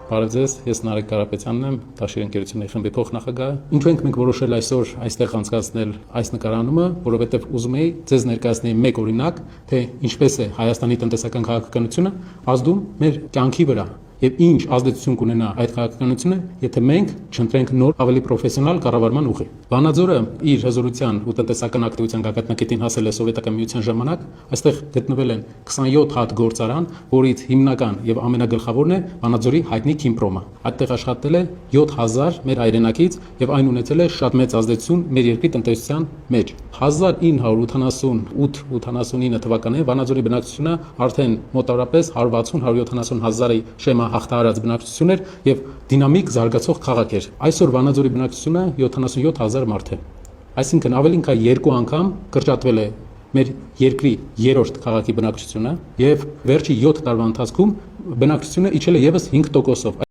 Բարև ձեզ, ես Նարեկ Կարապետյանն եմ, Տաշիր ընկերությունների խմբի փոխնախագահ։ Ինչու ենք մենք որոշել այսօր այստեղ անցկացնել այս նկարանումը, որովհետև ուզում էի ձեզ ներկայացնել մեկ օրինակ, թե ինչպես է Հայաստանի տնտեսական քաղաքականությունը ազդում մեր կյանքի վրա եւ ինչ ազդեցություն կունենա այդ քաղաքականությունը, եթե մենք չընտրենք նոր ավելի պրոֆեսիոնալ կառավարման ուղի։ Վանաձորը իր հզորության ու տնտեսական ակտիվության գագաթնակետին հասել է սովետական միության ժամանակ, այստեղ գտնվել են 27 հատ գործարան, որից հիմնական եւ ամենագլխավորն է Վանաձորի հայտնի Քիմպրոմը։ Այդտեղ աշխատել է 7000 մեր հայրենակից եւ այն ունեցել է շատ մեծ ազդեցություն մեր երկրի տնտեսության մեջ։ 1988-89 թվականներին Վանաձորի բնակչությունը արդեն մոտավորապես 160-170 հազարի շեմա հաղթահարած բնակչություն էր եւ դինամիկ զարգացող քաղաք էր։ Այսօր Վանաձորի բնակչությունը 77000 մարդ է։ Այսինքն ավելին քան 2 անգամ կրճատվել է մեր երկրի երրորդ քաղաքի բնակչությունը եւ վերջի 7 տարվա ընթացքում բնակչությունը իջել է եւս 5%-ով։